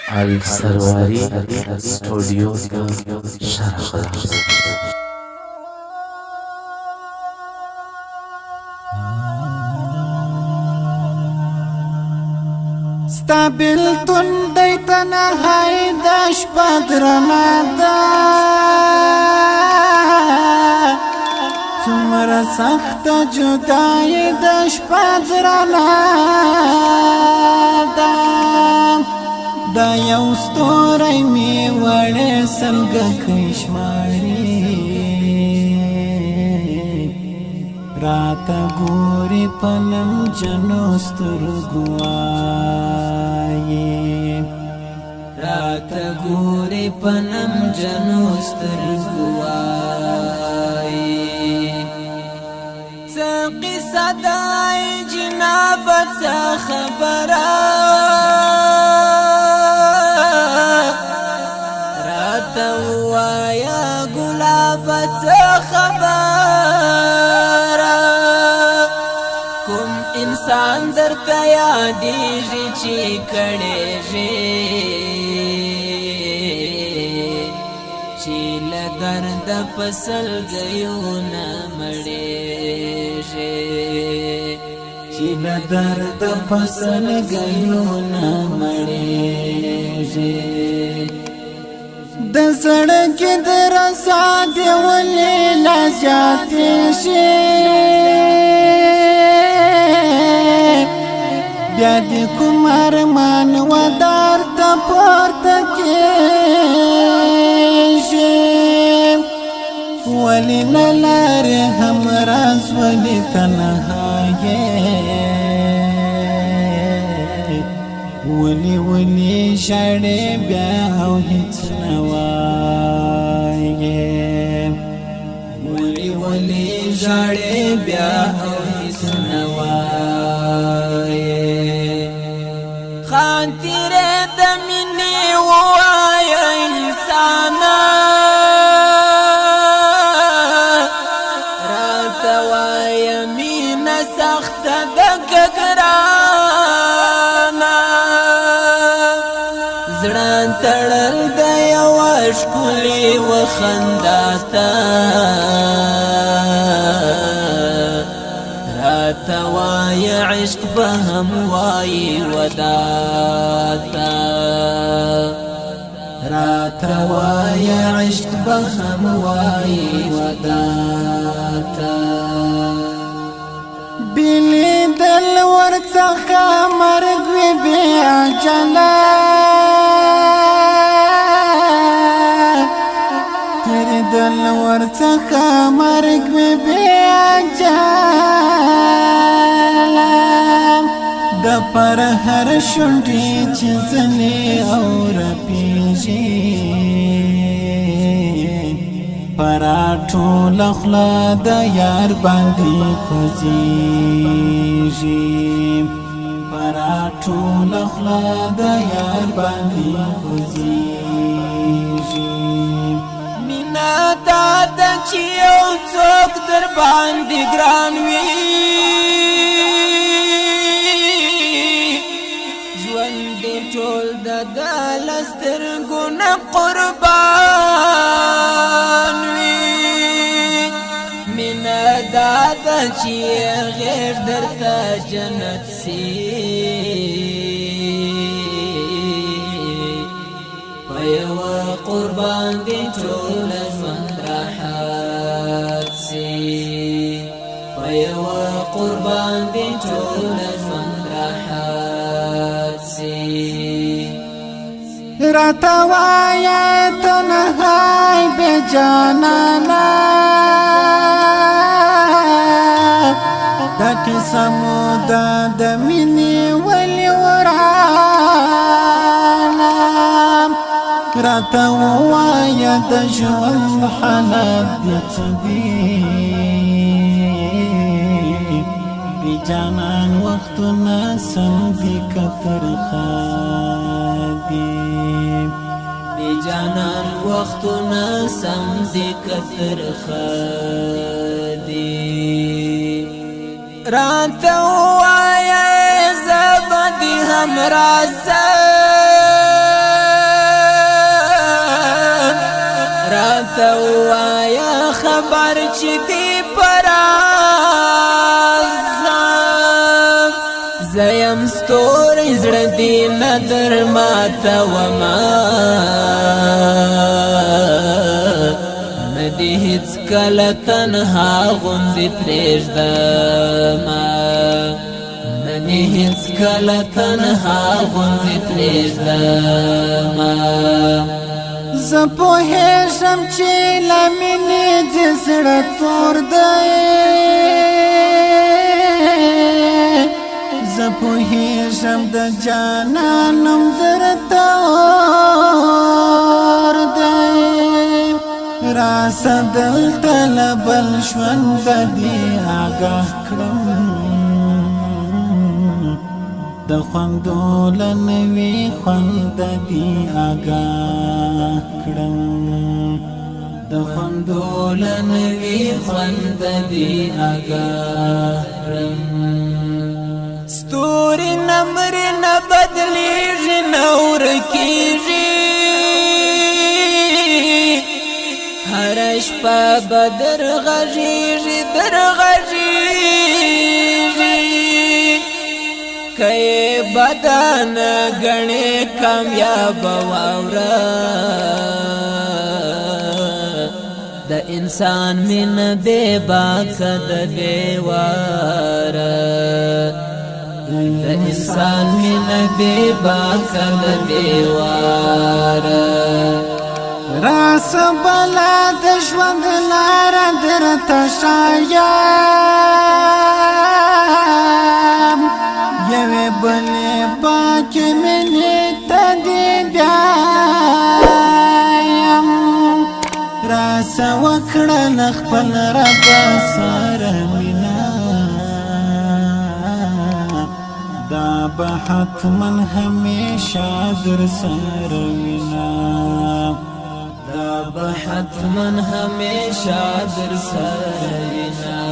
السرواری स्टूडियो شرق ستابل تندی تنهایی دش پدرنا دا تمر سخت جدای دش پدرنا دا دا یو ستوری می وړې سلګه کشماري راته ګوري پنم جنو سترګو وایي راته ګوري پنم جنو سترګو وایي څه قصه ده جناب څه خبره راته وایا ګلاب څه خبره کوم انسان درته یادېږي چې کړېږي چې له درده په سلګیو نه مړېږي چې له درده په سلګیو نه مړېږي د سړک د رسا دی ولې لا زیاتې شي بیا د کوم ارمان ودار ته پورته کېږي ولې نه لارې همراز ولې تنهایې ولی ولی ژړې بیا او هیڅ نه وایې ولی ولی ژړې بیا او هیڅ نه وایې خان تیرې د مینې ووایه انسانه راته وایه مینه سخته ده که ګرانه زړه تړل د یوه ښکلې وخندا ته راته وایه عشق به هم وایي ودا ته راته وایه عشق به هم وایي ودا ته بلیدل ورڅخه مرګ وي بې اجله تېرېدل ورڅخه مرګ وي بې اجله د پر هر شونډې چې ځلې او رپېږي پرا ټوله خوله د یار باندې خوځېږي پرا ټوله خوله د یار باندې خوځېږي مینه دا ده چې یو څوک در باندې ګران وي ژوند دې ټول د ده له سترګو نه قربان دادا چې غیر درته جنت سي په یوه قربان دې ټول ژوند راحت سي په یوه قربان دې ټول ژوند راحت سي راته وایه تنهای بې جانانه دا کیسه مو دا د مینې ولې ورانه راته ووایه د ژوند حالت دې څه دي بې جانان وختونه سم دي که ترخه دي بې جانان وختونه سم دي که ترخه دي راته ووایه زه به دې همراز راته ووایا خبر چې دی پرازم زیم ستوری زړه دی ندر ماته وما ندی هیڅ کله تنها غوندې پرېږدمه ندی هیڅ کله تنها غوندې پرېږدمه زه پوهېږم چې له مینې د زړه تور دی زه پوهېږم د جانانم درته اور دی راسه دلته له بل ژونده دې آګاه کړم د خوندو له نوي خونده دې آګاه کړم د خوندو له نوي خونده دې آګاه کړم ستوري نمرې نه بدلېږي نه ورکېږي هره شپه به درغږېږي که یې بدانه ګڼې کامیابه واوره د انسان مینه بې باکه ده بېواره د انسان مینه بې باکه ده بېواره راسه بلا د ژوند لاره درته ښایم یوې بلې پاکې مینې ته دې بیایم راسه وکړه له خپل ربه سره مینه دا به حتما همیشه در سره وینه دا به حتما همیشه در سره وینه